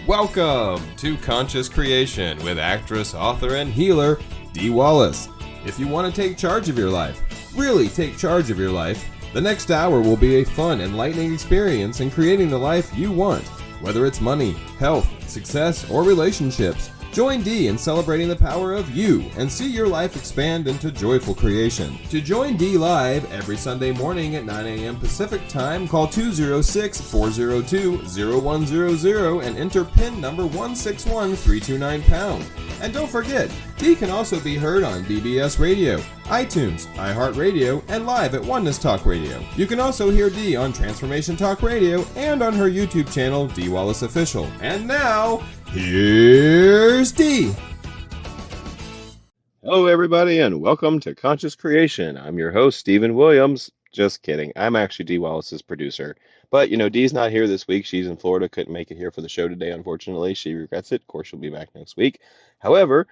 Welcome to Conscious Creation with actress, author, and healer, Dee Wallace. If you want to take charge of your life, really take charge of your life, the next hour will be a fun, enlightening experience in creating the life you want. Whether it's money, health, success, or relationships, join Dee in celebrating the power of you and see your life expand into joyful creation. To join Dee live every Sunday morning at 9 a.m. Pacific Time, call 206-402-0100 and enter PIN number 161329#. And don't forget, Dee can also be heard on BBS Radio, iTunes, iHeartRadio, and live at Oneness Talk Radio. You can also hear Dee on Transformation Talk Radio and on her YouTube channel, Dee Wallace Official. And now, here's Dee. Hello, everybody, and welcome to Conscious Creation. I'm your host, Stephen Williams. Just kidding. I'm actually Dee Wallace's producer. But, Dee's not here this week. She's in Florida. Couldn't make it here for the show today, unfortunately. She regrets it. Of course, she'll be back next week. However,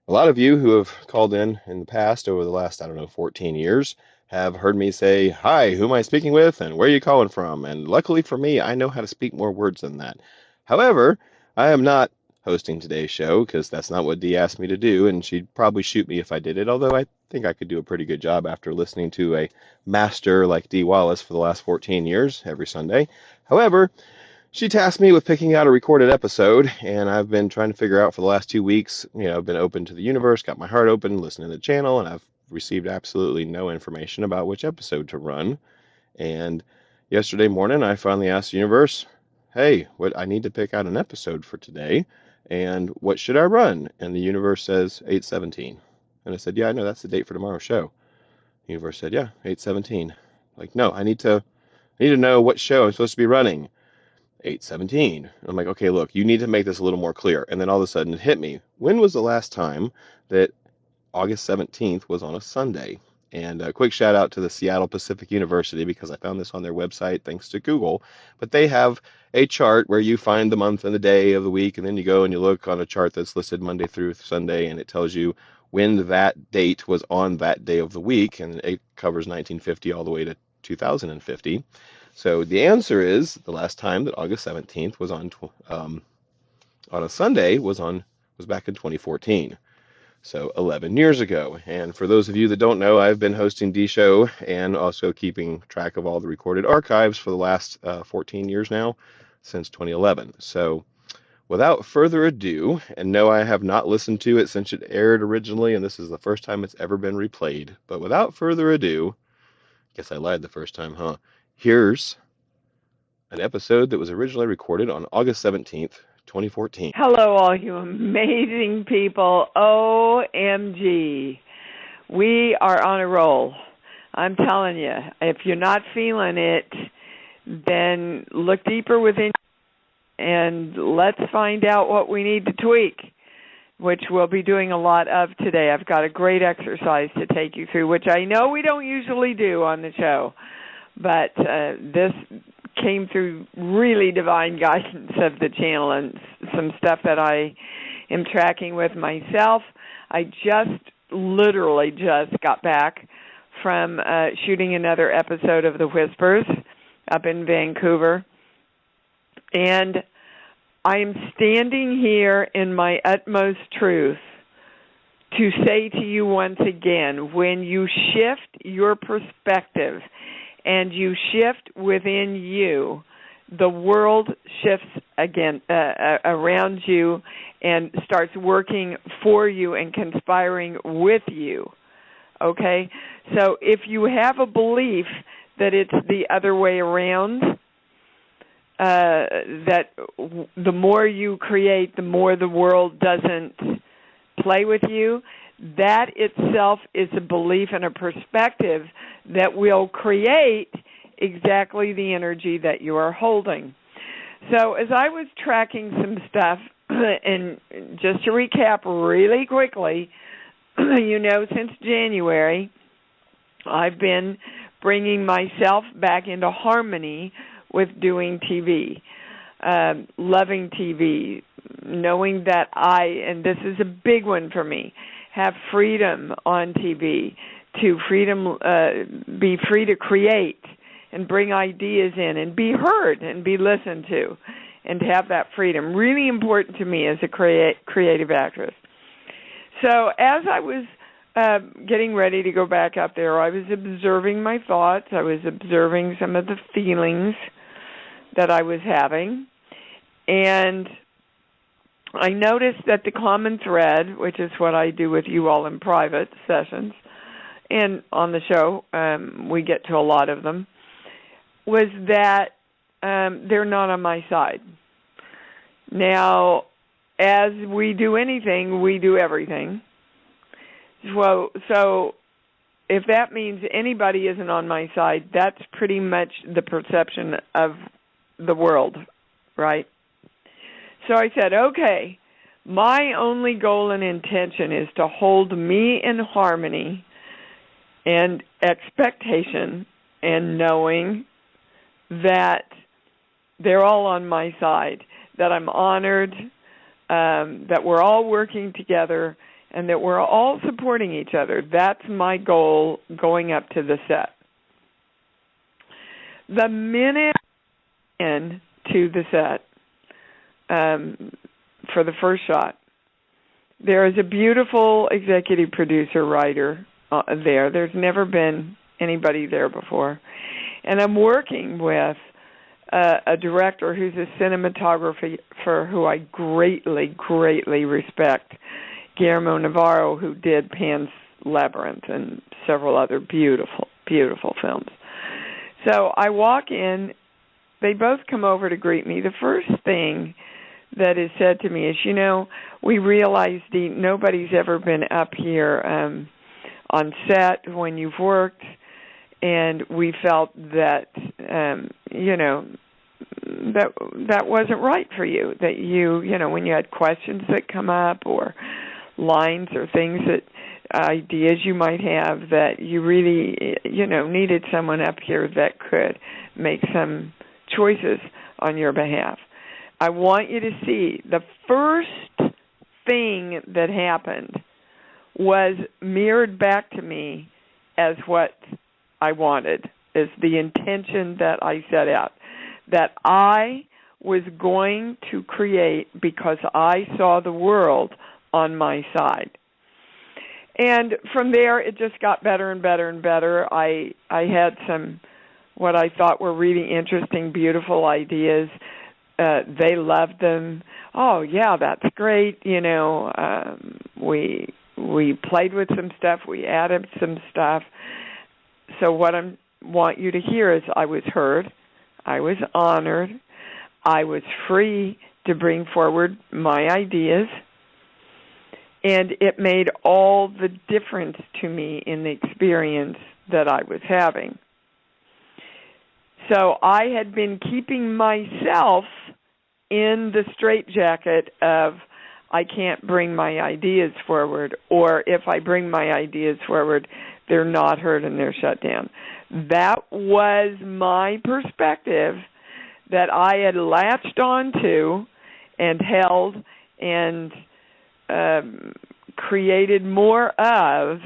a lot of you who have called in the past over the last, 14 years have heard me say, "Hi, who am I speaking with, and where are you calling from?" And luckily for me, I know how to speak more words than that. However, I am not hosting today's show because that's not what Dee asked me to do, and she'd probably shoot me if I did it, although I think I could do a pretty good job after listening to a master like Dee Wallace for the last 14 years every Sunday. However, she tasked me with picking out a recorded episode, and I've been trying to figure out for the last 2 weeks. I've been open to the universe, got my heart open, listening to the channel, and I've received absolutely no information about which episode to run. And yesterday morning, I finally asked the universe, "Hey, I need to pick out an episode for today, and what should I run?" And the universe says 8/17. And I said, "Yeah, I know that's the date for tomorrow's show." The universe said, "Yeah, 8/17. Like, no, I need to know what show I'm supposed to be running. 8/17. I'm like, okay, look, you need to make this a little more clear. And then all of a sudden it hit me. When was the last time that August 17th was on a Sunday? And a quick shout out to the Seattle Pacific University, because I found this on their website thanks to Google. But they have a chart where you find the month and the day of the week, and then you go and you look on a chart that's listed Monday through Sunday, and it tells you when that date was on that day of the week, and it covers 1950 all the way to 2050. So the answer is the last time that August 17th was on a Sunday was back in 2014. So 11 years ago. And for those of you that don't know, I've been hosting Dee Show and also keeping track of all the recorded archives for the last 14 years now, since 2011. So without further ado, and no, I have not listened to it since it aired originally, and this is the first time it's ever been replayed. But without further ado, guess I lied the first time, huh? Here's an episode that was originally recorded on August 17th, 2014. Hello, all you amazing people. OMG. We are on a roll. I'm telling you, if you're not feeling it, then look deeper within and let's find out what we need to tweak, which we'll be doing a lot of today. I've got a great exercise to take you through, which I know we don't usually do on the show, but this came through really divine guidance of the channel and some stuff that I am tracking with myself. I literally just got back from shooting another episode of The Whispers up in Vancouver. And I am standing here in my utmost truth to say to you once again, when you shift your perspective and you shift within you, the world shifts again around you and starts working for you and conspiring with you. Okay? So if you have a belief that it's the other way around, that the more you create, the more the world doesn't play with you, that itself is a belief and a perspective that will create exactly the energy that you are holding. So as I was tracking some stuff, and just to recap really quickly, since January, I've been bringing myself back into harmony with doing TV, loving TV, knowing that and this is a big one for me, have freedom on TV, to be free to create and bring ideas in and be heard and be listened to and to have that freedom. Really important to me as a creative actress. So as I was getting ready to go back up there, I was observing my thoughts. I was observing some of the feelings that I was having. And I noticed that the common thread, which is what I do with you all in private sessions, and on the show, we get to a lot of them, was that they're not on my side. Now, as we do anything, we do everything. So if that means anybody isn't on my side, that's pretty much the perception of the world, right? So I said, okay, my only goal and intention is to hold me in harmony and expectation and knowing that they're all on my side, that I'm honored, that we're all working together, and that we're all supporting each other. That's my goal going up to the set. The minute into the set, for the first shot, there is a beautiful executive producer writer there. There's never been anybody there before. And I'm working with a director who's a cinematographer who I greatly, greatly respect, Guillermo Navarro, who did Pan's Labyrinth and several other beautiful, beautiful films. So I walk in. They both come over to greet me. The first thing that is said to me is, we realize nobody's ever been up here on set when you've worked, and we felt that, that wasn't right for you, that you when you had questions that come up or lines or things ideas you might have, that you really, needed someone up here that could make some choices on your behalf. I want you to see the first thing that happened was mirrored back to me as what I wanted, as the intention that I set out, that I was going to create because I saw the world on my side. And from there, it just got better and better and better. I had some what I thought were really interesting, beautiful ideas. They loved them. Oh, yeah, that's great. We played with some stuff. We added some stuff. So what I want you to hear is I was heard. I was honored. I was free to bring forward my ideas. And it made all the difference to me in the experience that I was having. So I had been keeping myself in the straitjacket of I can't bring my ideas forward, or if I bring my ideas forward, they're not heard and they're shut down. That was my perspective that I had latched onto and held and created more of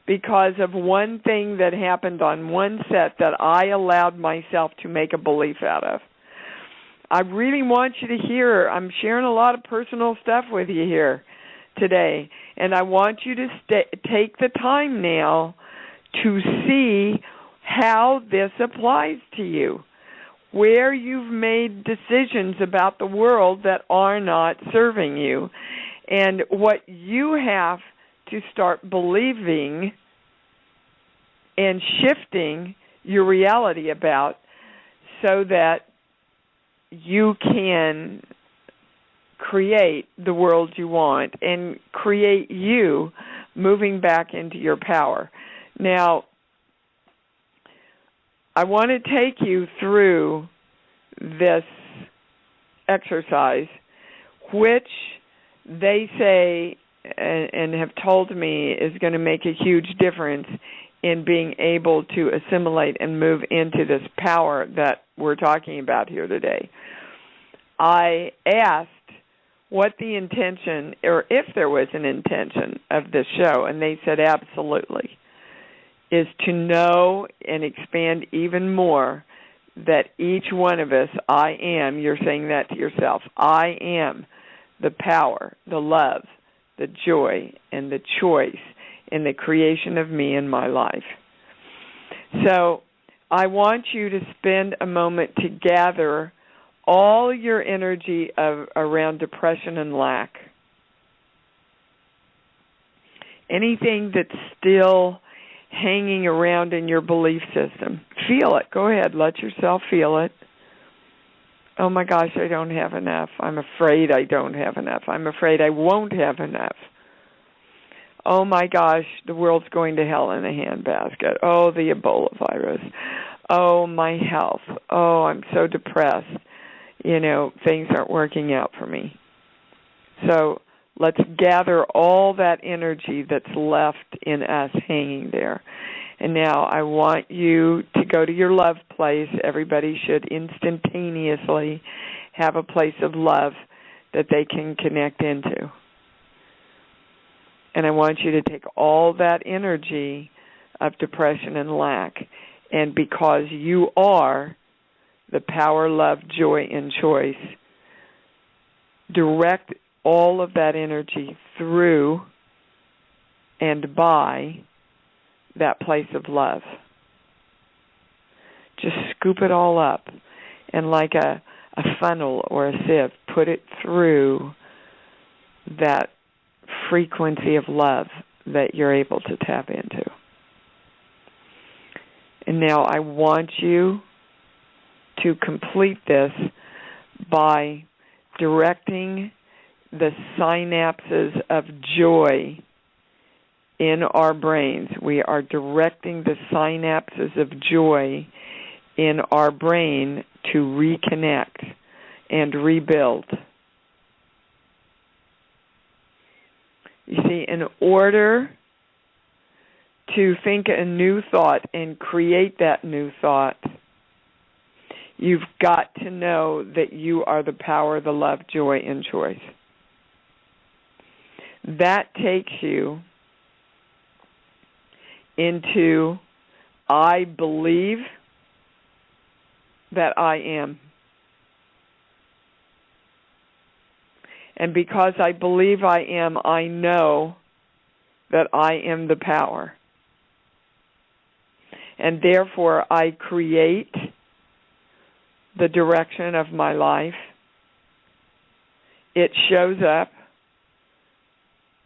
because of one thing that happened on one set that I allowed myself to make a belief out of. I really want you to hear, I'm sharing a lot of personal stuff with you here today, and I want you to take the time now to see how this applies to you, where you've made decisions about the world that are not serving you, and what you have to start believing and shifting your reality about so that you can create the world you want and create you moving back into your power. Now, I want to take you through this exercise, which they say and have told me is going to make a huge difference in being able to assimilate and move into this power that we're talking about here today. I asked what the intention, or if there was an intention of this show, and they said absolutely, is to know and expand even more that each one of us, I am, you're saying that to yourself, I am the power, the love, the joy, and the choice in the creation of me and my life. So I want you to spend a moment to gather all your energy around depression and lack. Anything that's still hanging around in your belief system. Feel it. Go ahead. Let yourself feel it. Oh, my gosh, I don't have enough. I'm afraid I don't have enough. I'm afraid I won't have enough. Oh, my gosh, the world's going to hell in a handbasket. Oh, the Ebola virus. Oh, my health. Oh, I'm so depressed. Things aren't working out for me. So let's gather all that energy that's left in us hanging there. And now I want you to go to your love place. Everybody should instantaneously have a place of love that they can connect into. And I want you to take all that energy of depression and lack, and because you are the power, love, joy, and choice, direct all of that energy through and by that place of love. Just scoop it all up, and like a funnel or a sieve, put it through that frequency of love that you're able to tap into. And now I want you to complete this by directing the synapses of joy in our brains. We are directing the synapses of joy in our brain to reconnect and rebuild. You see, in order to think a new thought and create that new thought, you've got to know that you are the power, the love, joy, and choice. That takes you into I believe that I am. And because I believe I am, I know that I am the power. And therefore, I create the direction of my life. It shows up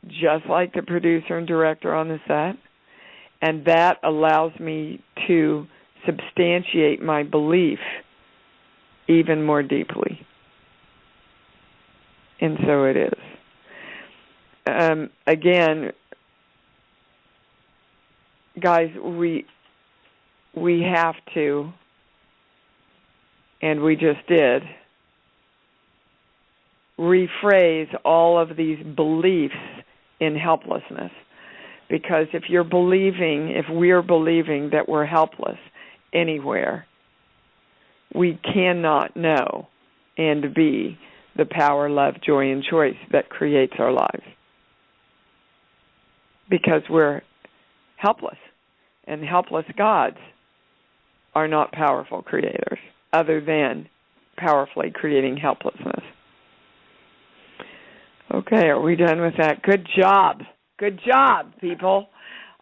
just like the producer and director on the set, and that allows me to substantiate my belief even more deeply. And so it is. Again, guys, we have to, and we just did, rephrase all of these beliefs in helplessness. Because if we're believing that we're helpless anywhere, we cannot know and be the power, love, joy, and choice that creates our lives. Because we're helpless. And helpless gods are not powerful creators, other than powerfully creating helplessness. Okay, are we done with that? Good job. Good job, people.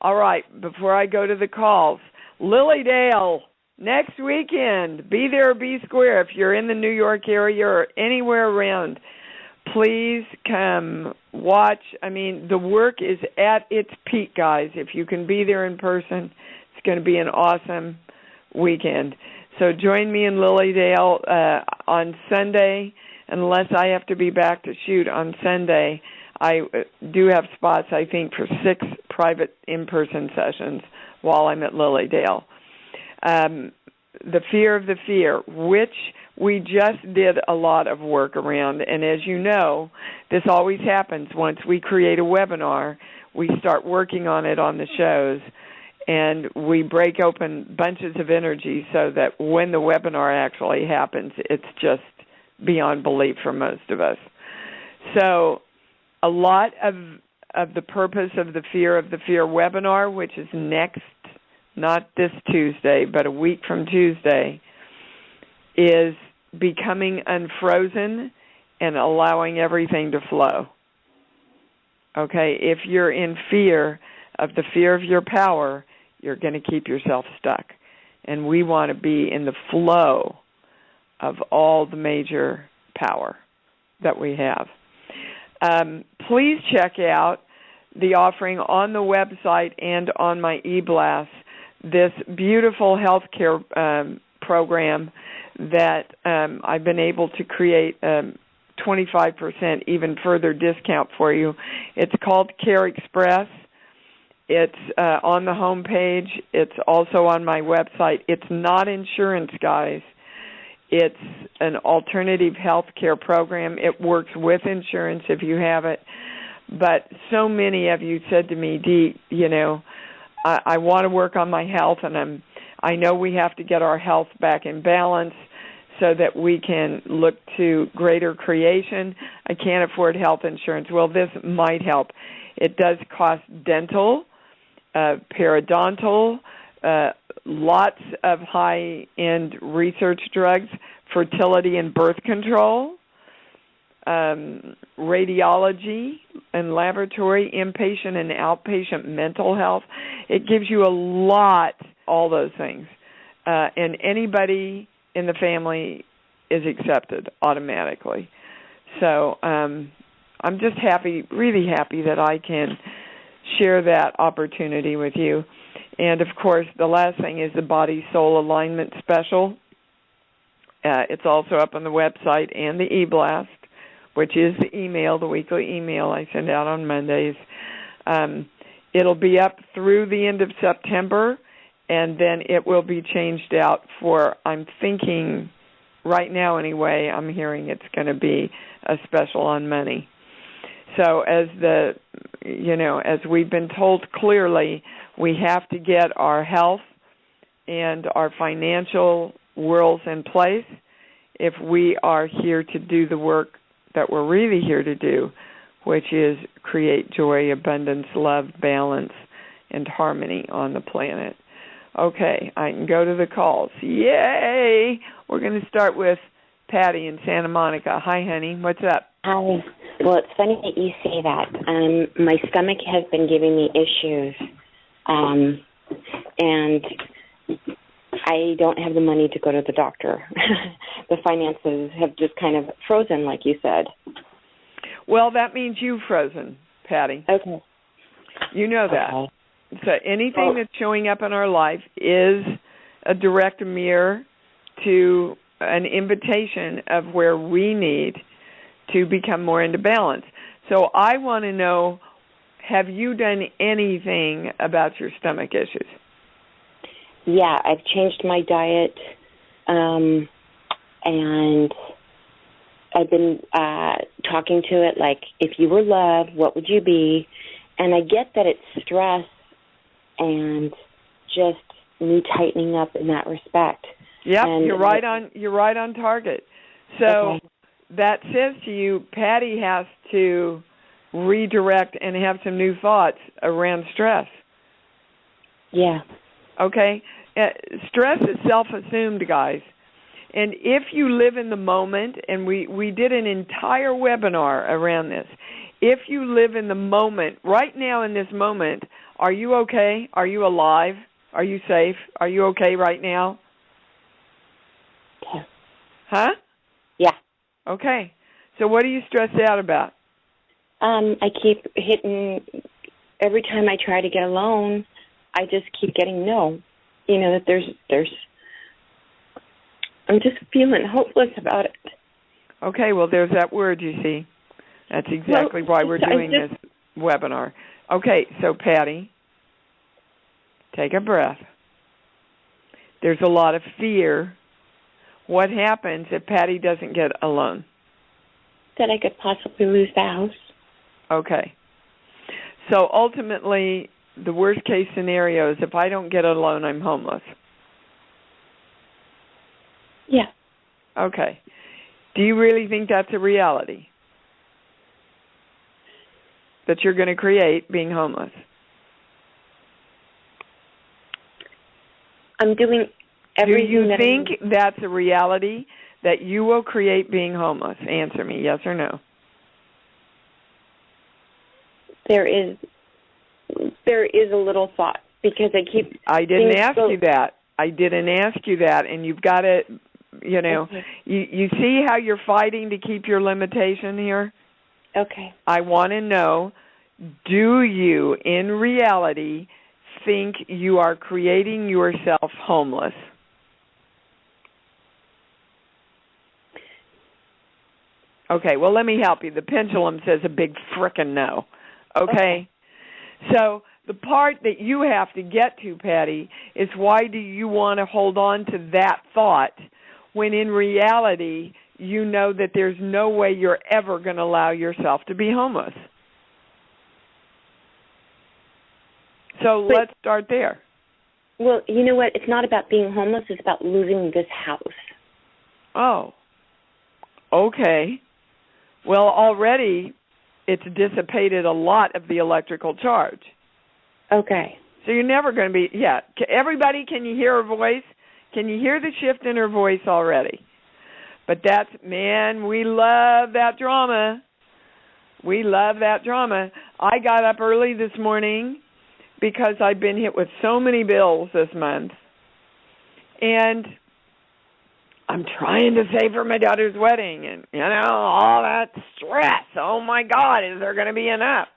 All right, before I go to the calls, Lilydale, next weekend, be there or be square. If you're in the New York area or anywhere around, please come watch. I mean, the work is at its peak, guys. If you can be there in person, it's going to be an awesome weekend. So join me in Lilydale on Sunday. Unless I have to be back to shoot on Sunday, I do have spots, I think, for 6 private in-person sessions while I'm at Lilydale. The fear of the fear, which we just did a lot of work around. And as you know, this always happens. Once we create a webinar, we start working on it on the shows, and we break open bunches of energy so that when the webinar actually happens, it's just beyond belief for most of us. So a lot of the purpose of the Fear webinar, which is next, not this Tuesday, but a week from Tuesday, is becoming unfrozen and allowing everything to flow. Okay, if you're in fear of the fear of your power, you're going to keep yourself stuck. And we want to be in the flow of all the major power that we have. Please check out the offering on the website and on my e-blast, this beautiful healthcare program that I've been able to create 25% even further discount for you. It's called Care Express. It's on the home page. It's also on my website. It's not insurance, guys. It's an alternative health care program. It works with insurance if you have it. But so many of you said to me, Dee, you know, I want to work on my health, and I know we have to get our health back in balance so that we can look to greater creation. I can't afford health insurance. Well, this might help. It does cost dental, periodontal, lots of high-end research drugs, fertility and birth control, radiology and laboratory, inpatient and outpatient mental health. It gives you a lot, all those things. And anybody in the family is accepted automatically. So I'm just happy, really happy that I can share that opportunity with you. And, of course, the last thing is the Body-Soul Alignment Special. It's also up on the website and the e-blast, which is the email, the weekly email I send out on Mondays. It'll be up through the end of September, and then it will be changed out for, I'm thinking, right now anyway, I'm hearing it's going to be a special on money. So as we've been told clearly, we have to get our health and our financial worlds in place if we are here to do the work that we're really here to do, which is create joy, abundance, love, balance, and harmony on the planet. Okay, I can go to the calls. Yay! We're going to start with Patty in Santa Monica. Hi, honey. What's up? Hi. Well, it's funny that you say that. My stomach has been giving me issues, and I don't have the money to go to the doctor. The finances have just kind of frozen, like you said. Well, that means you've frozen, Patty. Okay. You know that. Okay. So anything that's showing up in our life is a direct mirror to an invitation of where we need to become more into balance. So I want to know, have you done anything about your stomach issues? Yeah, I've changed my diet, and I've been talking to it like, if you were love, what would you be? And I get that it's stress and just me tightening up in that respect. Yep, and you're right on target. So okay. That says to you, Patty has to redirect and have some new thoughts around stress. Yeah. Okay? Stress is self-assumed, guys. And if you live in the moment, and we did an entire webinar around this, if you live in the moment, right now in this moment, are you okay? Are you alive? Are you safe? Are you okay right now? Yeah. Huh? Yeah. Okay. So what are you stressed out about? I keep hitting, every time I try to get a loan, I just keep getting no. You know, that there's I'm just feeling hopeless about it. Okay, well, there's that word, you see. That's exactly why we're doing this webinar. Okay, so Patty, take a breath. There's a lot of fear. What happens if Patty doesn't get a loan? That I could possibly lose the house. Okay. So ultimately, the worst case scenario is if I don't get a loan, I'm homeless. Yeah. Okay. Do you really think that's a reality? That you're going to create being homeless? I'm doing Do you think that's a reality, that you will create being homeless? Answer me, yes or no. There is a little thought, because I didn't ask you that. I didn't ask you that, and you've got to, Okay. you see how you're fighting to keep your limitation here? Okay. I want to know, do you, in reality, think you are creating yourself homeless? Okay, well, let me help you. The pendulum says a big frickin' no. Okay? So the part that you have to get to, Patty, is why do you want to hold on to that thought when in reality you know that there's no way you're ever going to allow yourself to be homeless? So let's start there. Well, you know what? It's not about being homeless. It's about losing this house. Oh, okay. Well, already it's dissipated a lot of the electrical charge. Okay. So you're never going to be, everybody, can you hear her voice? Can you hear the shift in her voice already? But man, we love that drama. We love that drama. I got up early this morning because I've been hit with so many bills this month. And I'm trying to save for my daughter's wedding and, all that stress. Oh, my God, is there going to be enough?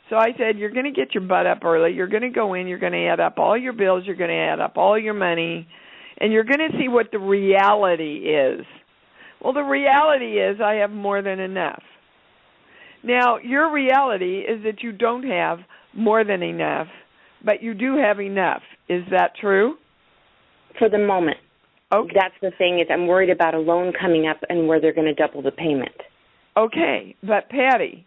So I said, you're going to get your butt up early. You're going to go in. You're going to add up all your bills. You're going to add up all your money. And you're going to see what the reality is. Well, the reality is I have more than enough. Now, your reality is that you don't have more than enough, but you do have enough. Is that true? For the moment. Okay. That's the thing, is I'm worried about a loan coming up and where they're going to double the payment. Okay, but Patty,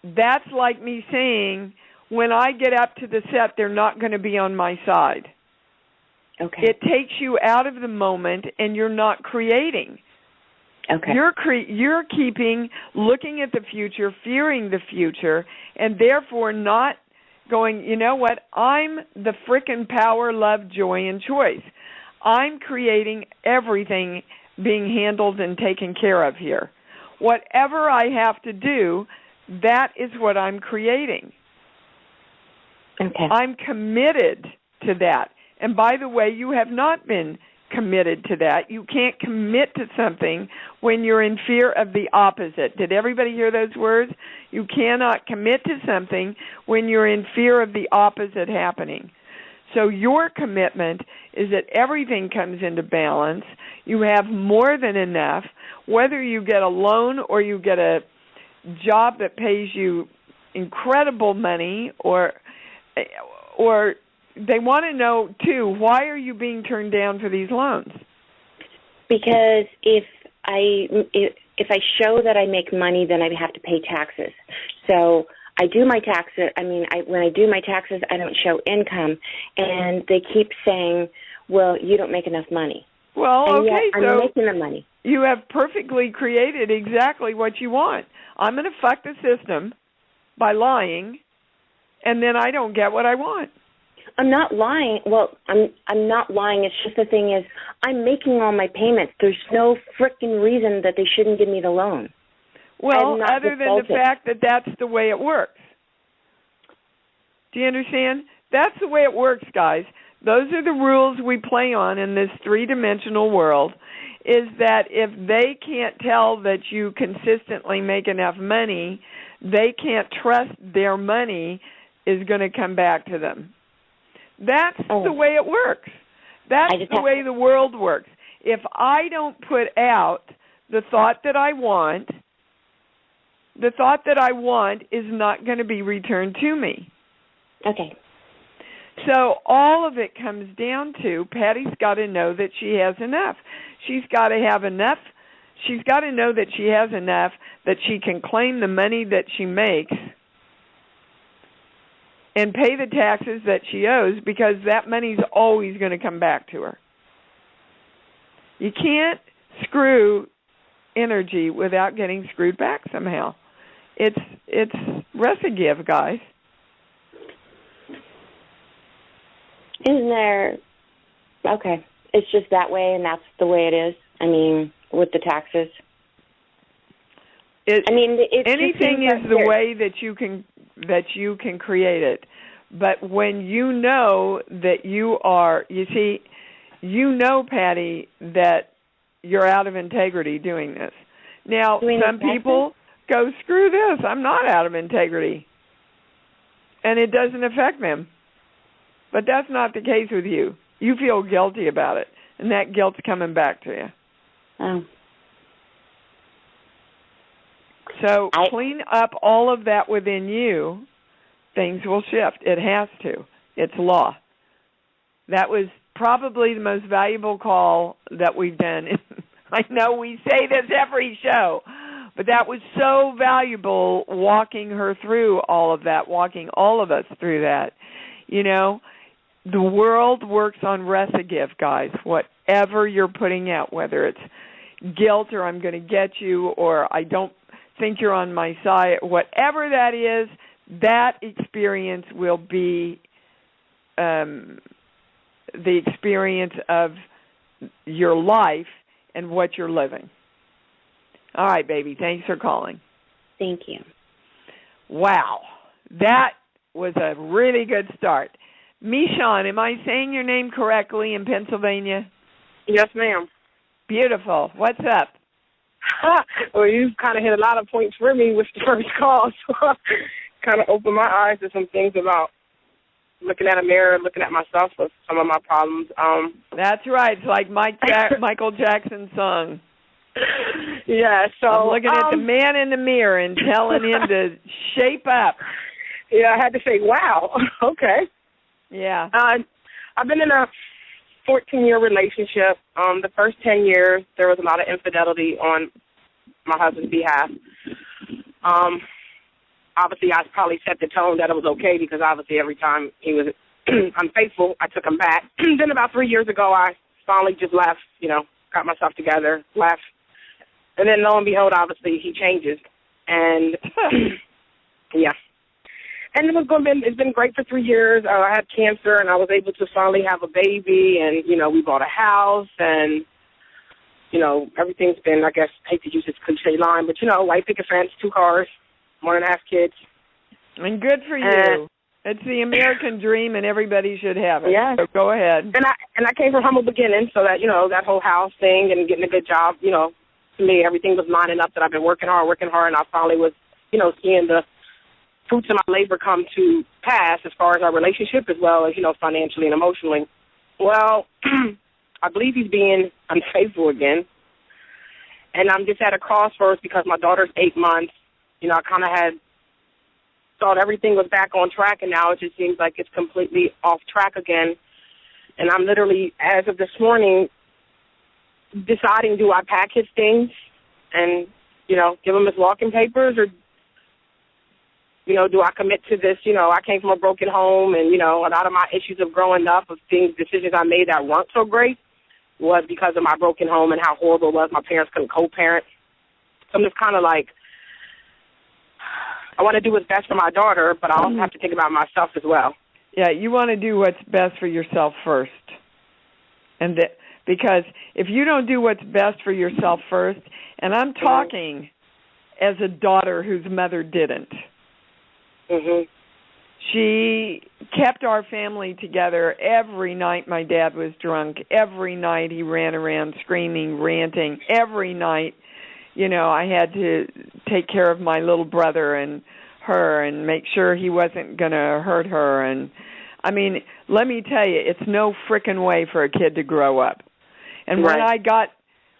that's like me saying, when I get up to the set, they're not going to be on my side. Okay. It takes you out of the moment, and you're not creating. Okay. You're keeping looking at the future, fearing the future, and therefore not going, you know what, I'm the frickin' power, love, joy, and choice. I'm creating everything being handled and taken care of here. Whatever I have to do, that is what I'm creating. Okay. I'm committed to that. And by the way, you have not been committed to that. You can't commit to something when you're in fear of the opposite. Did everybody hear those words? You cannot commit to something when you're in fear of the opposite happening. So your commitment is that everything comes into balance. You have more than enough. Whether you get a loan or you get a job that pays you incredible money, or they want to know, too, why are you being turned down for these loans? Because if I show that I make money, then I have to pay taxes. So I do my taxes. When I do my taxes, I don't show income, and they keep saying, "Well, you don't make enough money." Well, and okay, yet I'm so making the money. You have perfectly created exactly what you want. I'm going to fuck the system by lying, and then I don't get what I want. I'm not lying. Well, I'm not lying. It's just the thing is, I'm making all my payments. There's no frickin' reason that they shouldn't give me the loan. Well, other than the fact that that's the way it works. Do you understand? That's the way it works, guys. Those are the rules we play on in this three-dimensional world, is that if they can't tell that you consistently make enough money, they can't trust their money is going to come back to them. That's the way it works. That's the way the world works. If I don't put out the thought that I want, the thought that I want is not going to be returned to me. Okay. So all of it comes down to Patty's got to know that she has enough. She's got to have enough. She's got to know that she has enough that she can claim the money that she makes and pay the taxes that she owes, because that money's always going to come back to her. You can't screw energy without getting screwed back somehow. It's rest a give, guys. Is Okay. It's just that way, and that's the way it is. I mean, with the taxes. Anything is the way that you can create it. But when you know that you are, Patty, that you're out of integrity doing this. Now, some people go, screw this, I'm not out of integrity. And it doesn't affect them. But that's not the case with you. You feel guilty about it, and that guilt's coming back to you. Oh. So clean up all of that within you, things will shift. It has to. It's law. That was probably the most valuable call that we've done. I know we say this every show, but that was so valuable, walking her through all of that, walking all of us through that. You know, the world works on recidive, guys. Whatever you're putting out, whether it's guilt or I'm going to get you or I don't think you're on my side, whatever that is, that experience will be the experience of your life and what you're living. All right, baby. Thanks for calling. Thank you. Wow. That was a really good start. Michon, am I saying your name correctly in Pennsylvania? Yes, ma'am. Beautiful. What's up? Well, you've kind of hit a lot of points for me with the first call, so kind of opened my eyes to some things about looking at a mirror, looking at myself with some of my problems. That's right. It's like Michael Jackson's song. Yeah, so I'm looking at the man in the mirror and telling him to shape up. Yeah, I had to say, wow, okay. Yeah. I've been in a 14-year relationship. The first 10 years, there was a lot of infidelity on my husband's behalf. Obviously, I probably set the tone that it was okay because obviously every time he was unfaithful, I took him back. Then about 3 years ago, I finally just left, got myself together, left. And then lo and behold, obviously, he changes. And, yeah. And it's been great for 3 years. I had cancer, and I was able to finally have a baby, and, we bought a house, and, everything's been, I guess, I hate to use this cliche line, but, white picket fence, 2 cars, 1.5 kids. And good for you. It's the American dream, and everybody should have it. Yeah. So go ahead. And I came from humble beginnings, so that, that whole house thing and getting a good job, to me, everything was lining up that I've been working hard, and I finally was, seeing the fruits of my labor come to pass as far as our relationship as well as, financially and emotionally. Well, I believe he's being unfaithful again. And I'm just at a crossroads because my daughter's 8 months. I kind of had thought everything was back on track, and now it just seems like it's completely off track again. And I'm literally, as of this morning, deciding, do I pack his things and, give him his walking papers, or do I commit to this? I came from a broken home, and, a lot of my issues of growing up, of decisions I made that weren't so great, was because of my broken home and how horrible it was. My parents couldn't co-parent. So I'm just kind of like, I want to do what's best for my daughter, but I also have to think about myself as well. Yeah, you want to do what's best for yourself first. Because if you don't do what's best for yourself first, and I'm talking as a daughter whose mother didn't. Mm-hmm. She kept our family together. Every night my dad was drunk. Every night he ran around screaming, ranting. Every night, I had to take care of my little brother and her and make sure he wasn't going to hurt her. And, let me tell you, it's no frickin' way for a kid to grow up. And right.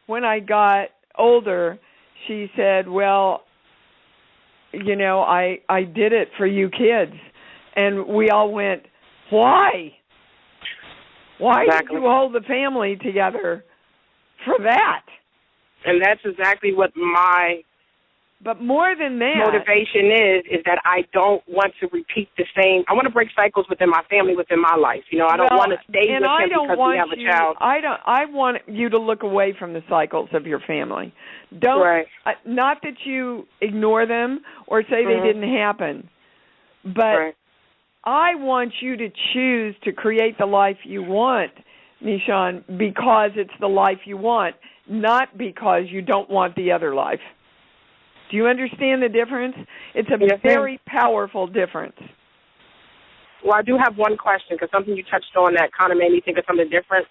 when I got older, she said, well, I did it for you kids. And we all went, why? Why exactly. did you hold the family together for that? And that's exactly what my But more than that, motivation is that I don't want to repeat the same. I want to break cycles within my family, within my life. I don't want to stay with him because we have a child. I want you to look away from the cycles of your family. Don't. Right. Not that you ignore them or say they didn't happen, but I want you to choose to create the life you want Michonne, because it's the life you want, not because you don't want the other life. Do you understand the difference? It's a very powerful difference. Well, I do have one question, because something you touched on that kind of made me think of something different.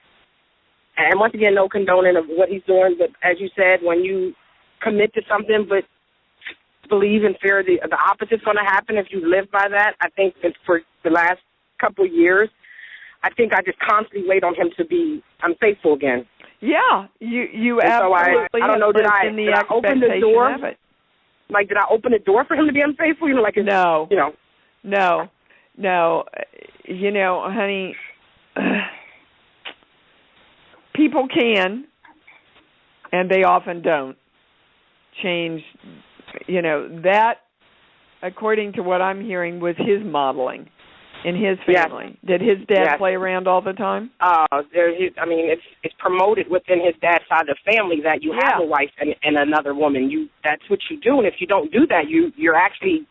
And once again, no condoning of what he's doing, but as you said, when you commit to something but believe and fear the opposite's going to happen if you live by that, I think that for the last couple of years, I think I just constantly wait on him to be unfaithful again. Yeah, you and absolutely. So I don't know, did I open the door? Like, did I open the door for him to be unfaithful? You know, like no, you know, no. You know, honey, people can, and they often don't change. You know, that, according to what I'm hearing, was his modeling in his family. Yes. Did his dad play around all the time? It's promoted within his dad's side of the family that you have a wife and another woman. That's what you do, and if you don't do that, you're actually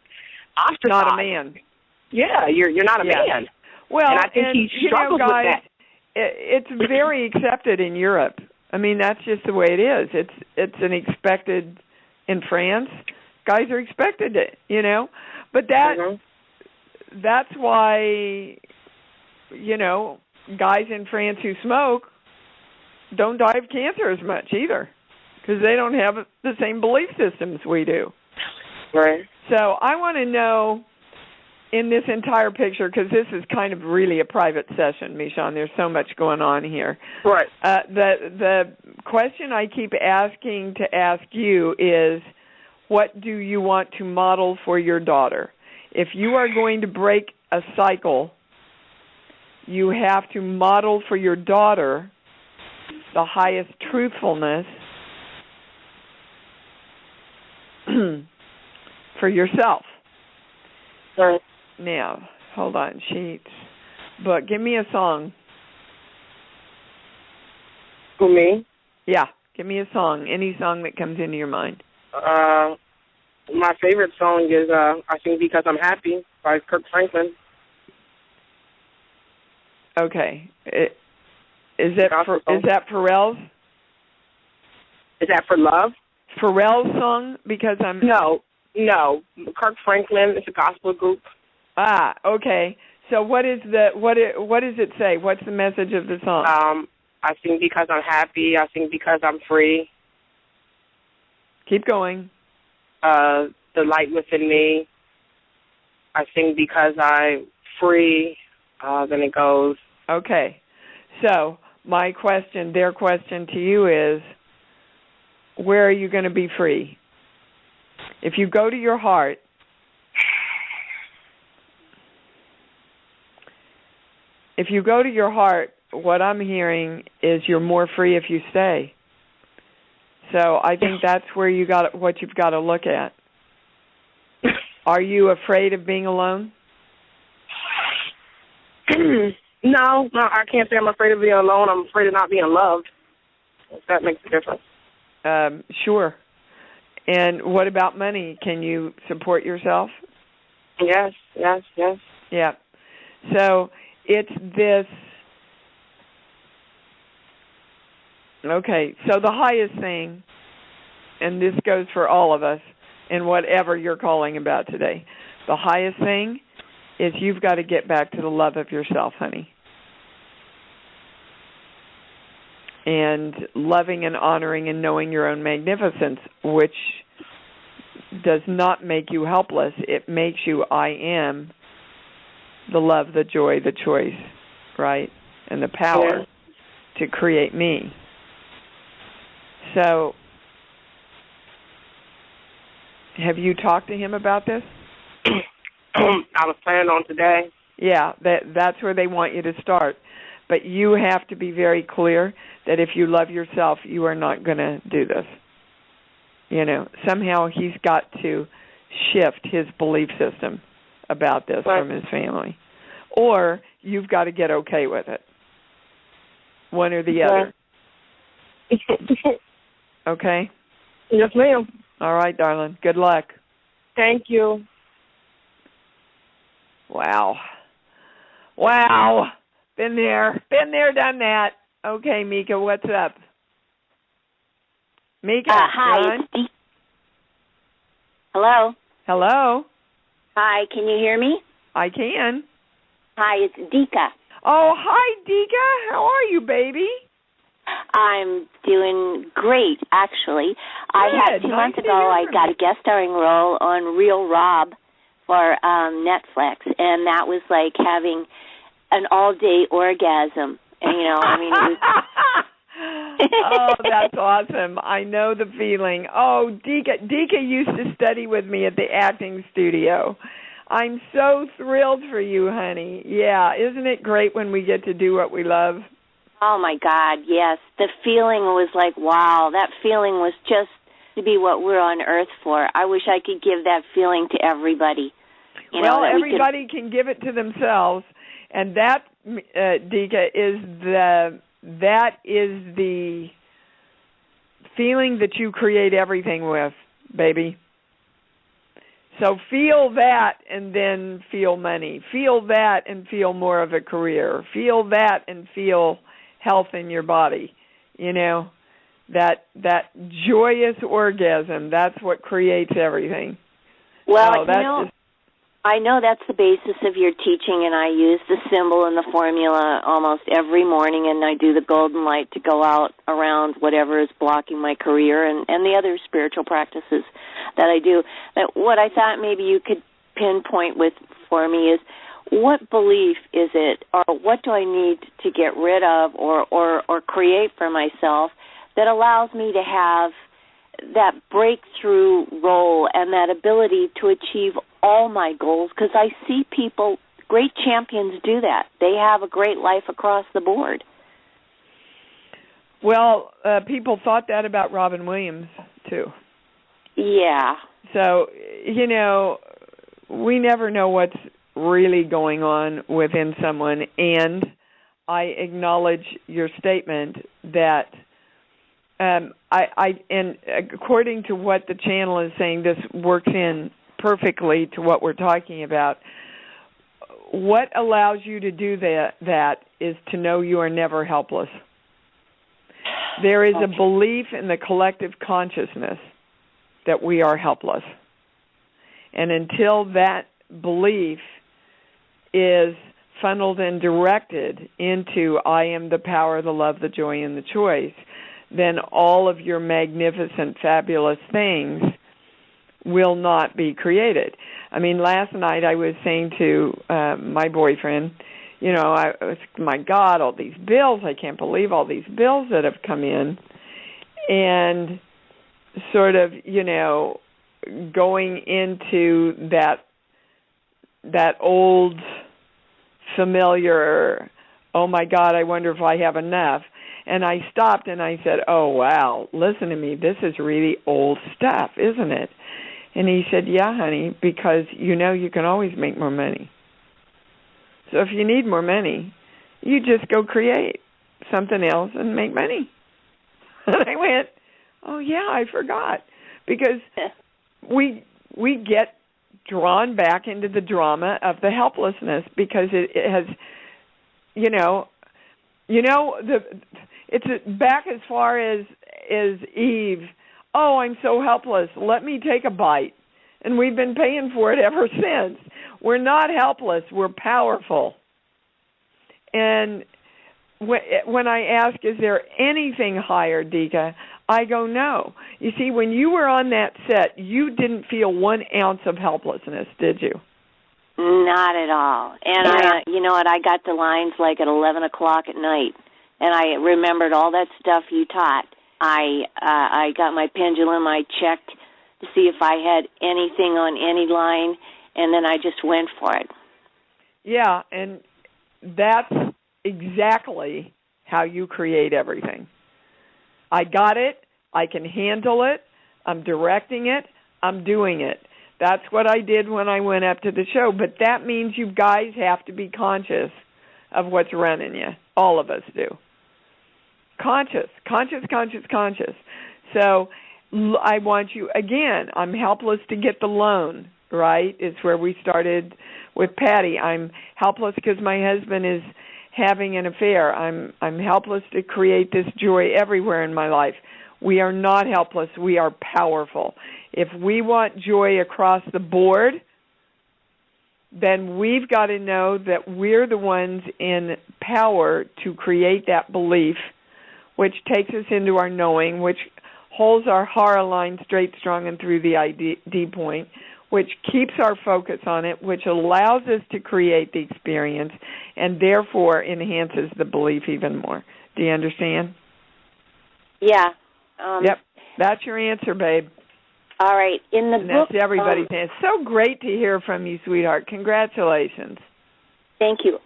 ostracized. Not a man. Yeah, you're not a man. Well, and I think he struggles guys, with that. It's very accepted in Europe. I mean, that's just the way it is. It's an expected in France. Guys are expected to, you know, but that's why, you know, guys in France who smoke don't die of cancer as much either, because they don't have the same belief systems we do. Right. So I want to know, in this entire picture, because this is kind of really a private session, Michonne, there's so much going on here. Right. The question I keep asking to ask you is, what do you want to model for your daughter? If you are going to break a cycle, you have to model for your daughter the highest truthfulness for yourself. Right. Now, hold on, sheets. But give me a song. Who, me? Yeah, give me a song. Any song that comes into your mind. My favorite song is I Think Because I'm Happy by Kirk Franklin. Okay. Is that Pharrell's? Is that for love? Pharrell's song? Because I'm... No. Kirk Franklin, it's a gospel group. Ah, okay. So what does it say? What's the message of the song? I sing because I'm happy. I sing because I'm free. Keep going. The light within me. I sing because I'm free. Then it goes. Okay. So their question to you is, where are you going to be free? If you go to your heart, what I'm hearing is you're more free if you stay. So I think that's where you've got to look at. Are you afraid of being alone? No, I can't say I'm afraid of being alone. I'm afraid of not being loved, if that makes a difference. Sure. And what about money? Can you support yourself? Yes. Yeah. So it's this. Okay, so the highest thing, and this goes for all of us, in whatever you're calling about today, the highest thing is you've got to get back to the love of yourself, honey. And loving and honoring and knowing your own magnificence, which does not make you helpless. It makes you, I am the love, the joy, the choice, right? And the power to create me. So, have you talked to him about this? I was planning on today. Yeah, that's where they want you to start. But you have to be very clear that if you love yourself, you are not going to do this. You know, somehow he's got to shift his belief system about this from his family. Or you've got to get okay with it. One or the other. Okay? Yes, ma'am. All right, darling. Good luck. Thank you. Wow. Been there, done that. Okay, Mika, what's up? Mika, hi. It's Hello? Hello? Hi, can you hear me? I can. Hi, it's Dika. Oh, hi, Dika. How are you, baby? I'm doing great, actually. I had 2 months ago, I got a guest starring role on Real Rob for Netflix, and that was like having an all-day orgasm. And, you know, I mean, it was... Oh, that's awesome. I know the feeling. Oh, Dika used to study with me at the acting studio. I'm so thrilled for you, honey. Yeah, isn't it great when we get to do what we love? Oh, my God, yes. The feeling was like, wow, that feeling was just to be what we're on Earth for. I wish I could give that feeling to everybody. Well, everybody can give it to themselves, and that, Dika, is the feeling that you create everything with, baby. So feel that and then feel money. Feel that and feel more of a career. Feel that and feel health in your body. You know, that joyous orgasm, that's what creates everything. Well, I know that's the basis of your teaching, and I use the symbol and the formula almost every morning, and I do the golden light to go out around whatever is blocking my career and the other spiritual practices that I do. But what I thought maybe you could pinpoint for me is, what belief is it, or what do I need to get rid of or create for myself that allows me to have that breakthrough role and that ability to achieve all my goals? Because I see people, great champions, do that. They have a great life across the board. Well, people thought that about Robin Williams, too. Yeah. So, you know, we never know what's really going on within someone, and I acknowledge your statement that and according to what the channel is saying, this works in perfectly to what we're talking about. What allows you to do that is to know you are never helpless. There is a belief in the collective consciousness that we are helpless. And until that belief is funneled and directed into I am the power, the love, the joy, and the choice, then all of your magnificent, fabulous things will not be created. I mean, last night I was saying to my boyfriend, you know, my God, all these bills, I can't believe all these bills that have come in. And sort of, you know, going into that old familiar, oh my God, I wonder if I have enough. And I stopped and I said, oh, wow, listen to me. This is really old stuff, isn't it? And he said, yeah, honey, because you know you can always make more money. So if you need more money, you just go create something else and make money. And I went, oh, yeah, I forgot. Because we get drawn back into the drama of the helplessness because it has, it's back as far as Eve. Oh, I'm so helpless. Let me take a bite. And we've been paying for it ever since. We're not helpless. We're powerful. And when I ask, is there anything higher, Dika, I go, no. You see, when you were on that set, you didn't feel 1 ounce of helplessness, did you? Not at all. And I got the lines like at 11 o'clock at night, and I remembered all that stuff you taught. I got my pendulum. I checked to see if I had anything on any line, and then I just went for it. Yeah, and that's exactly how you create everything. I got it. I can handle it. I'm directing it. I'm doing it. That's what I did when I went up to the show. But that means you guys have to be conscious of what's running you. All of us do. Conscious. So I want you, again, I'm helpless to get the loan, right? It's where we started with Patty. I'm helpless because my husband is having an affair. I'm helpless to create this joy everywhere in my life. We are not helpless. We are powerful. If we want joy across the board, then we've got to know that we're the ones in power to create that belief, which takes us into our knowing, which holds our hara line straight, strong, and through the ID point, which keeps our focus on it, which allows us to create the experience, and therefore enhances the belief even more. Do you understand? Yeah. Yep. That's your answer, babe. All right. In the book, that's everybody's answer. So great to hear from you, sweetheart. Congratulations. Thank you.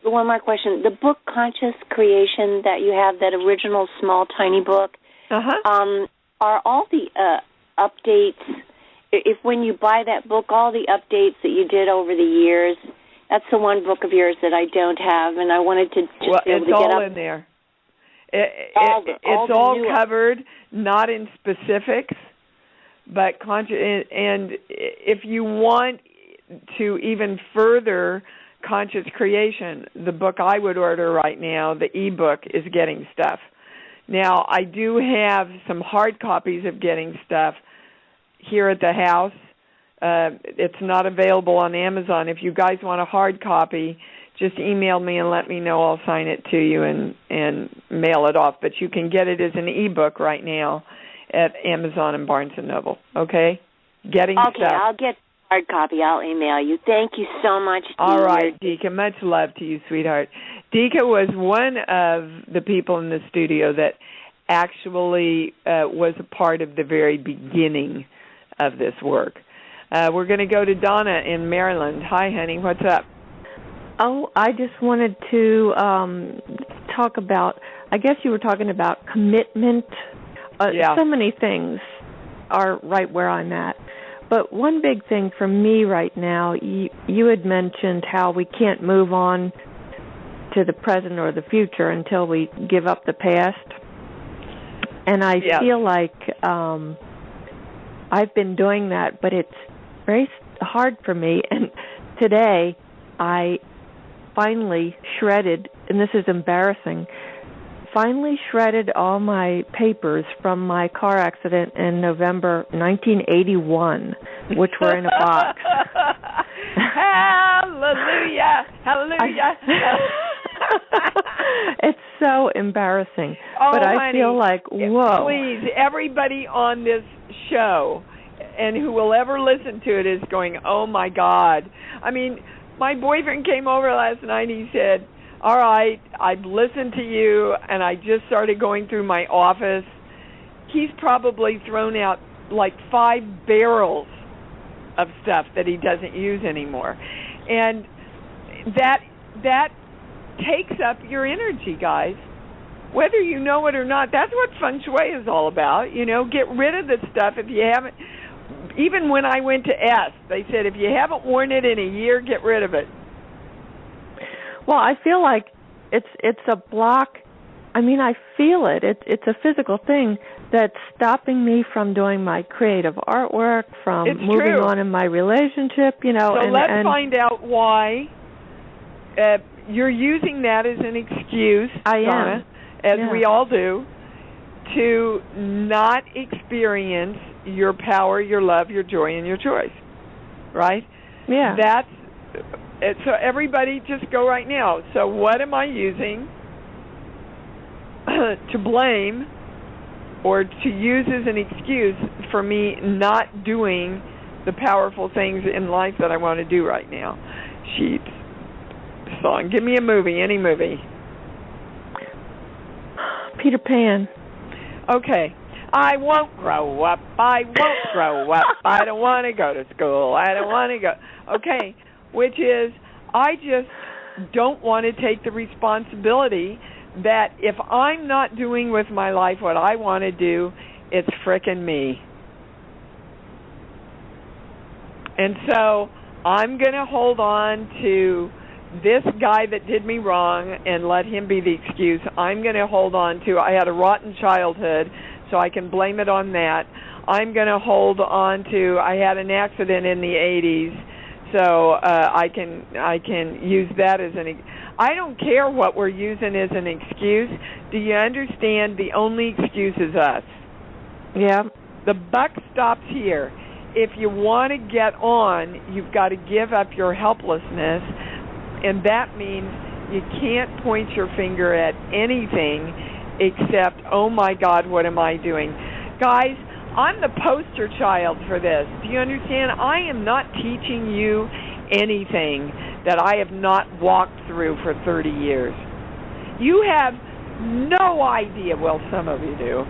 One more question. The book Conscious Creation that you have, that original small, tiny book, are all the updates, if when you buy that book, all the updates that you did over the years, that's the one book of yours that I don't have, and I wanted to just be able to get up. It's all in there. It's all covered, not in specifics, but and if you want to even further conscious creation, the book I would order right now, the ebook, is Getting Stuff. Now, I do have some hard copies of Getting Stuff here at the house. It's not available on Amazon. If you guys want a hard copy, just email me and let me know. I'll sign it to you and mail it off. But you can get it as an ebook right now at Amazon and Barnes & Noble, okay? Getting Stuff. Okay, I'll get hard copy. I'll email you. Thank you so much, Dee. All right, Deeka. Much love to you, sweetheart. Deeka was one of the people in the studio that actually was a part of the very beginning of this work. We're going to go to Donna in Maryland. Hi, honey. What's up? Oh, I just wanted to talk about, I guess you were talking about commitment. So many things are right where I'm at. But one big thing for me right now, you had mentioned how we can't move on to the present or the future until we give up the past. And I feel like I've been doing that, but it's very hard for me. And today I finally shredded, and this is embarrassing, shredded all my papers from my car accident in November 1981, which were in a box. Hallelujah! Hallelujah! It's so embarrassing. Oh, but I honey, feel like, whoa. Please, everybody on this show and who will ever listen to it is going, oh, my God. I mean, my boyfriend came over last night and he said, all right, I've listened to you, and I just started going through my office. He's probably thrown out like 5 barrels of stuff that he doesn't use anymore. And that takes up your energy, guys. Whether you know it or not, that's what feng shui is all about. You know, get rid of the stuff if you haven't. Even when I went to S, they said if you haven't worn it in a year, get rid of it. Well, I feel like it's a block. I mean, I feel it. It's a physical thing that's stopping me from doing my creative artwork, from moving on in my relationship, you know. So let's find out why you're using that as an excuse, Donna, as we all do, to not experience your power, your love, your joy, and your choice, right? Yeah. So everybody just go right now. So what am I using to blame or to use as an excuse for me not doing the powerful things in life that I want to do right now? Sheets. Song. Give me a movie, any movie. Peter Pan. Okay. I won't grow up. I won't grow up. I don't want to go to school. I don't want to go. Okay. Which is, I just don't want to take the responsibility that if I'm not doing with my life what I want to do, it's frickin' me. And so I'm going to hold on to this guy that did me wrong and let him be the excuse. I'm going to hold on to, I had a rotten childhood, so I can blame it on that. I'm going to hold on to, I had an accident in the 80s, So I can use that as I don't care what we're using as an excuse. Do you understand? The only excuse is us. Yeah. The buck stops here. If you want to get on, you've got to give up your helplessness, and that means you can't point your finger at anything except, oh my God, what am I doing? Guys, I'm the poster child for this. Do you understand? I am not teaching you anything that I have not walked through for 30 years. You have no idea, well, some of you do,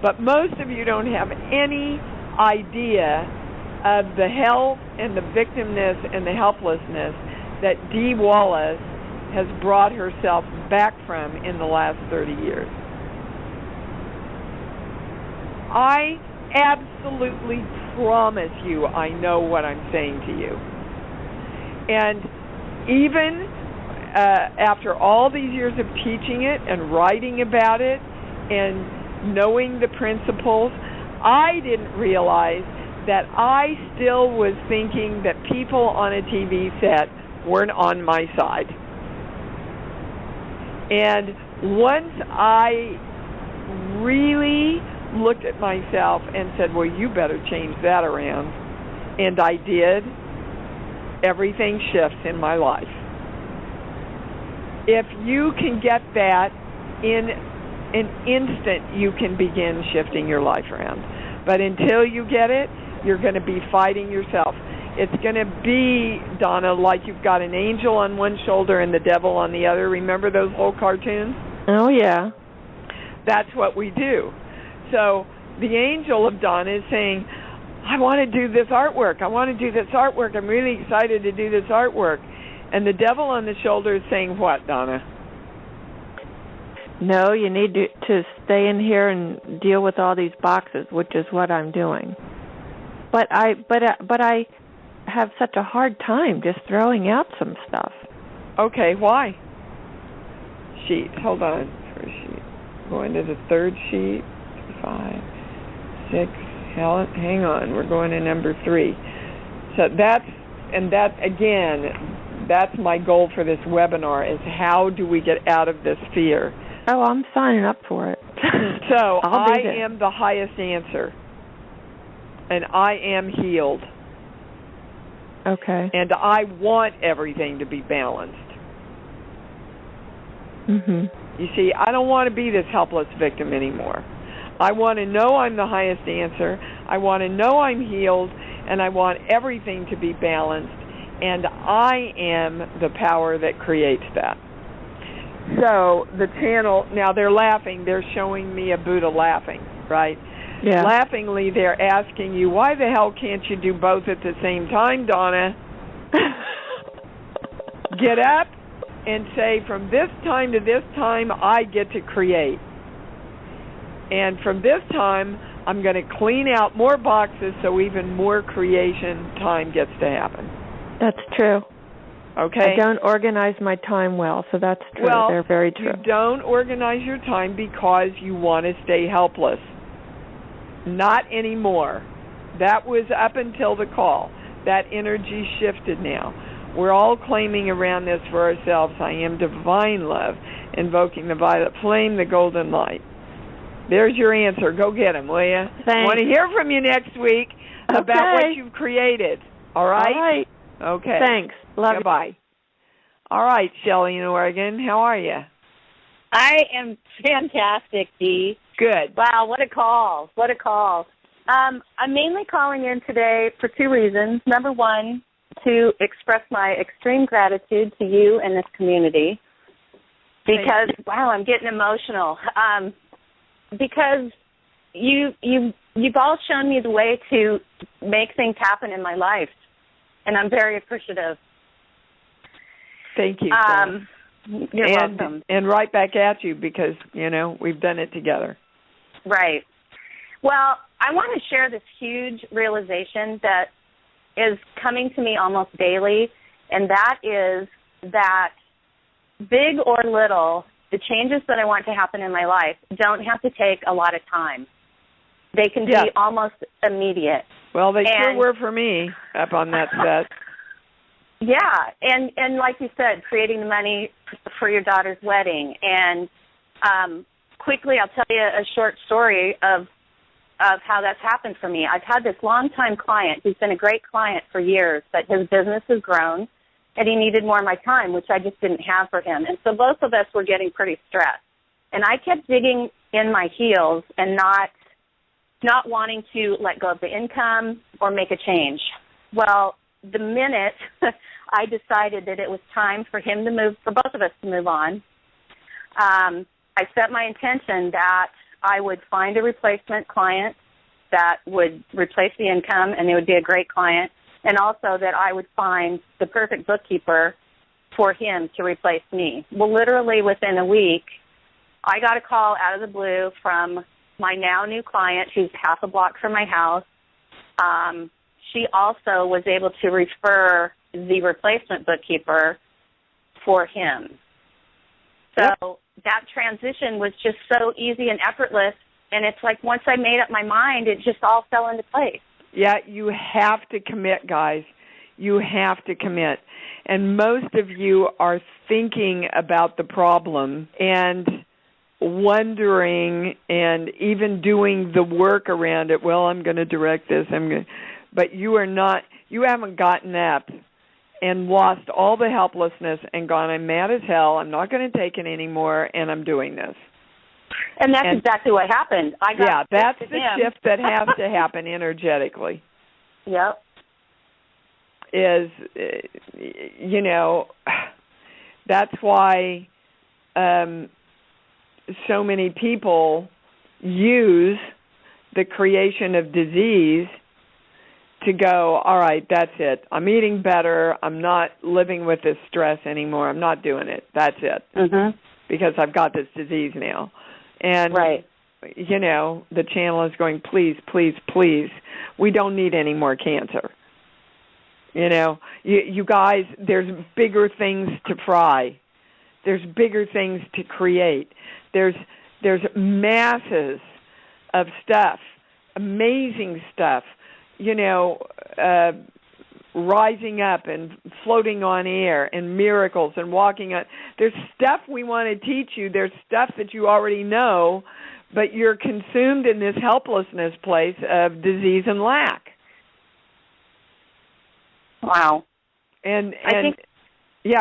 but most of you don't have any idea of the hell and the victimness and the helplessness that Dee Wallace has brought herself back from in the last 30 years. I absolutely promise you I know what I'm saying to you. And even after all these years of teaching it and writing about it and knowing the principles, I didn't realize that I still was thinking that people on a TV set weren't on my side. And once I really looked at myself and said, well, you better change that around, and I did, everything shifts in my life. If you can get that in an instant, you can begin shifting your life around. But until you get it, you're going to be fighting yourself. It's going to be, Donna, like you've got an angel on one shoulder and the devil on the other. Remember those old cartoons? Oh, yeah. That's what we do. So the angel of Donna is saying, I want to do this artwork. I want to do this artwork. I'm really excited to do this artwork. And the devil on the shoulder is saying what, Donna? No, you need to stay in here and deal with all these boxes, which is what I'm doing. But I have such a hard time just throwing out some stuff. Okay, why? Sheet. Hold on. First sheet. Going to the third sheet. 5, 6. Hang on. We're going to number 3. So that's my goal for this webinar is how do we get out of this fear? Oh, I'm signing up for it. So I am the highest answer. And I am healed. Okay. And I want everything to be balanced. Mm-hmm. You see, I don't want to be this helpless victim anymore. I want to know I'm the highest answer. I want to know I'm healed. And I want everything to be balanced. And I am the power that creates that. So the channel, now they're laughing. They're showing me a Buddha laughing, right? Yeah. Laughingly, they're asking you, why the hell can't you do both at the same time, Donna? Get up and say, from this time to this time, I get to create. And from this time, I'm going to clean out more boxes so even more creation time gets to happen. That's true. Okay? I don't organize my time well, so that's true. Well, they're very true. You don't organize your time because you want to stay helpless. Not anymore. That was up until the call. That energy shifted now. We're all claiming around this for ourselves. I am divine love, invoking the violet flame, the golden light. There's your answer. Go get them, will you? Thanks. I want to hear from you next week about what you've created. All right? All right. Okay. Thanks. Love you. Goodbye. All right, Shelley in Oregon. How are you? I am fantastic, Dee. Good. Wow, what a call. What a call. I'm mainly calling in today for 2 reasons. Number 1, to express my extreme gratitude to you and this community. Because, wow, I'm getting emotional. Because you've all shown me the way to make things happen in my life. And I'm very appreciative. Thank you. You're welcome. And right back at you because, we've done it together. Right. Well, I want to share this huge realization that is coming to me almost daily, and that is that big or little, the changes that I want to happen in my life don't have to take a lot of time. They can be almost immediate. Well, they sure were for me up on that set. Yeah, and like you said, creating the money for your daughter's wedding. And quickly, I'll tell you a short story of how that's happened for me. I've had this longtime client who's been a great client for years, but his business has grown, and he needed more of my time, which I just didn't have for him. And so both of us were getting pretty stressed. And I kept digging in my heels and not wanting to let go of the income or make a change. Well, the minute I decided that it was time for him to move, for both of us to move on, I set my intention that I would find a replacement client that would replace the income, and it would be a great client, and also that I would find the perfect bookkeeper for him to replace me. Well, literally within a week, I got a call out of the blue from my now new client who's half a block from my house. She also was able to refer the replacement bookkeeper for him. So that transition was just so easy and effortless, and it's like once I made up my mind, it just all fell into place. Yeah, you have to commit, guys. You have to commit. And most of you are thinking about the problem and wondering and even doing the work around it. Well, I'm going to direct this. But you haven't gotten up and lost all the helplessness and gone, I'm mad as hell, I'm not going to take it anymore, and I'm doing this. And that's exactly what happened. That's the shift that has to happen energetically. Yep. That's why so many people use the creation of disease to go, all right, that's it. I'm eating better. I'm not living with this stress anymore. I'm not doing it. That's it. Mm-hmm. Because I've got this disease now. And, the channel is going, please, please, please, we don't need any more cancer. You guys, there's bigger things to fry. There's bigger things to create. There's masses of stuff, amazing stuff, rising up and floating on air and miracles and walking on. There's stuff we want to teach you. There's stuff that you already know, but you're consumed in this helplessness place of disease and lack. Wow. And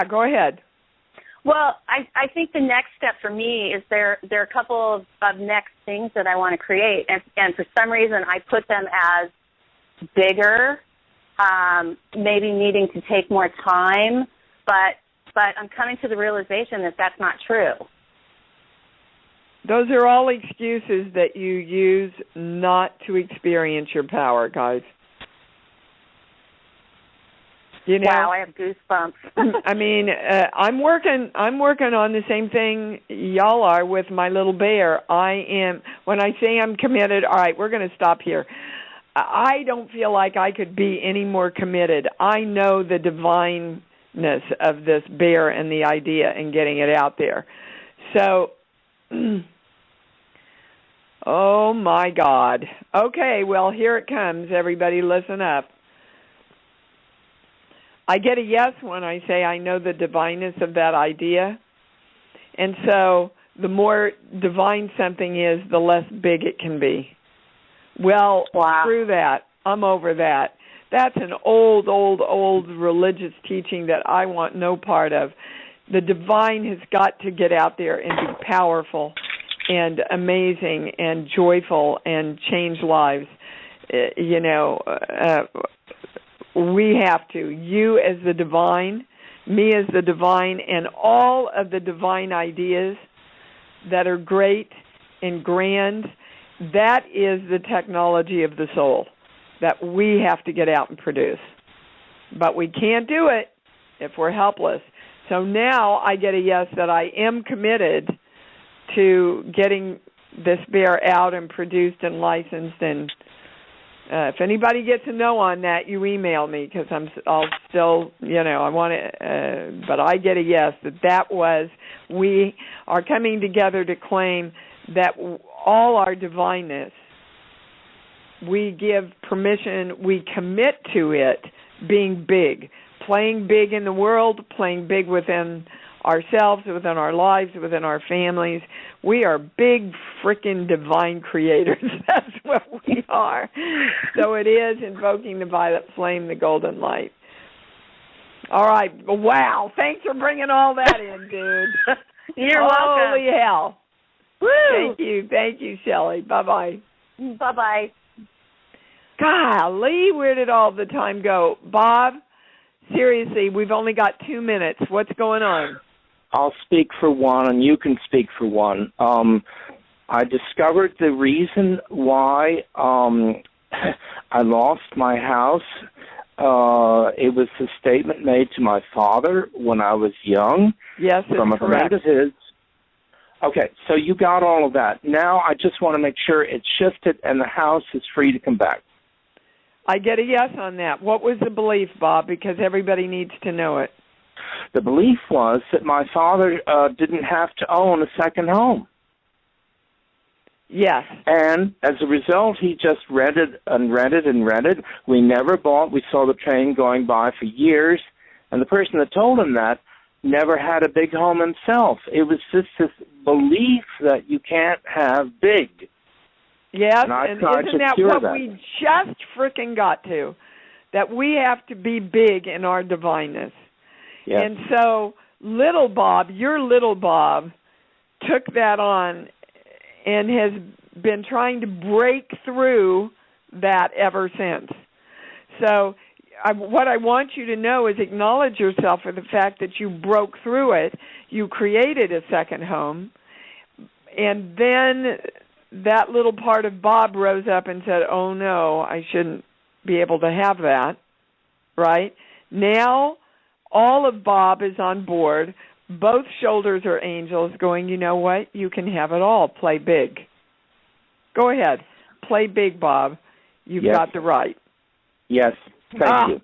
go ahead. Well, I think the next step for me is there are a couple of next things that I want to create, and for some reason I put them as bigger, maybe needing to take more time, but I'm coming to the realization that that's not true. Those are all excuses that you use not to experience your power, guys. Wow, I have goosebumps. I mean, I'm working on the same thing y'all are with my little bear. When I say I'm committed, all right, we're going to stop here. I don't feel like I could be any more committed. I know the divineness of this bear and the idea and getting it out there. So, oh my God. Okay, well, here it comes. Everybody listen up. I get a yes when I say I know the divineness of that idea. And so the more divine something is, the less big it can be. Well, Screw that. I'm over that. That's an old religious teaching that I want no part of. The divine has got to get out there and be powerful and amazing and joyful and change lives. We have to. You as the divine, me as the divine, and all of the divine ideas that are great and grand, that is the technology of the soul that we have to get out and produce. But we can't do it if we're helpless. So now I get a yes that I am committed to getting this bear out and produced and licensed. And if anybody gets a no on that, you email me because I'll still, I want to, but I get a yes that was, we are coming together to claim that all our divineness, we give permission, we commit to it being big. playing big in the world, playing big within ourselves, within our lives, within our families. We are big frickin' divine creators. That's what we are. So it is invoking the violet flame, the golden light. All right. Wow. Thanks for bringing all that in, dude. You're welcome. Holy hell. Woo! Thank you, Shelley. Bye-bye. Bye-bye. Golly, where did all the time go? Bob, seriously, we've only got 2 minutes. What's going on? I'll speak for one, and you can speak for one. I discovered the reason why I lost my house. It was a statement made to my father when I was young. Yes, from a correct. friend of his. Okay, so you got all of that. Now I just want to make sure it's shifted and the house is free to come back. I get a yes on that. What was the belief, Bob? Because everybody needs to know it. The belief was that my father didn't have to own a second home. Yes. And as a result, he just rented and rented and rented. We never bought. We saw the train going by for years. And the person that told him that never had a big home himself. It was just this belief that you can't have big. Yes, and isn't that what that. we just frickin' got to? That we have to be big in our divineness. Yes. And so little Bob, your little Bob, took that on and has been trying to break through that ever since. So what I want you to know is acknowledge yourself for the fact that you broke through it. You created a second home. And then that little part of Bob rose up and said, oh, no, I shouldn't be able to have that, right? Now all of Bob is on board. Both shoulders are angels going, you know what? You can have it all. Play big. Go ahead. Play big, Bob. You've got the right. Yes. Thank you.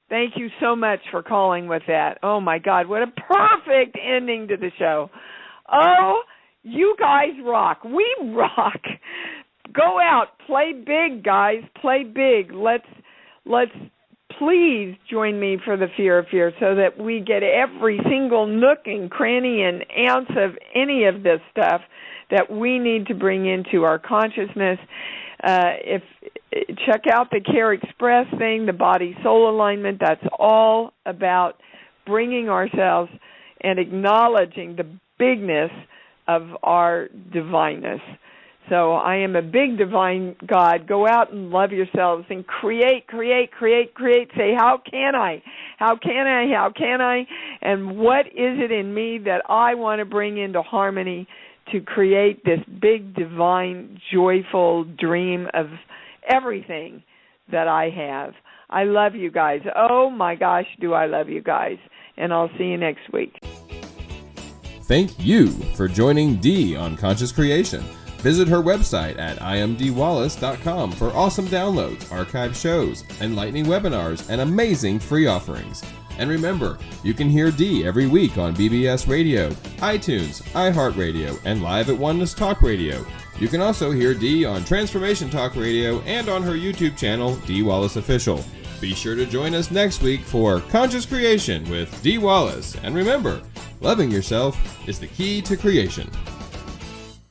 Thank you so much for calling with that. Oh, my God. What a perfect ending to the show. Oh, you guys rock. We rock. Go out. Play big, guys. Play big. Let's please join me for the Fear of Fear so that we get every single nook and cranny and ounce of any of this stuff that we need to bring into our consciousness. Check out the Care Express thing, the body-soul alignment. That's all about bringing ourselves and acknowledging the bigness of our divineness. So I am a big divine God. Go out and love yourselves and create. Say, how can I? How can I? How can I? And what is it in me that I want to bring into harmony to create this big, divine, joyful dream of everything that I have? I love you guys. Oh, my gosh, do I love you guys. And I'll see you next week. Thank you for joining Dee on Conscious Creation. Visit her website at imdwallace.com for awesome downloads, archived shows, enlightening webinars, and amazing free offerings. And remember, you can hear Dee every week on BBS Radio, iTunes, iHeartRadio, and live at Oneness Talk Radio. You can also hear Dee on Transformation Talk Radio and on her YouTube channel, Dee Wallace Official. Be sure to join us next week for Conscious Creation with Dee Wallace. And remember, loving yourself is the key to creation.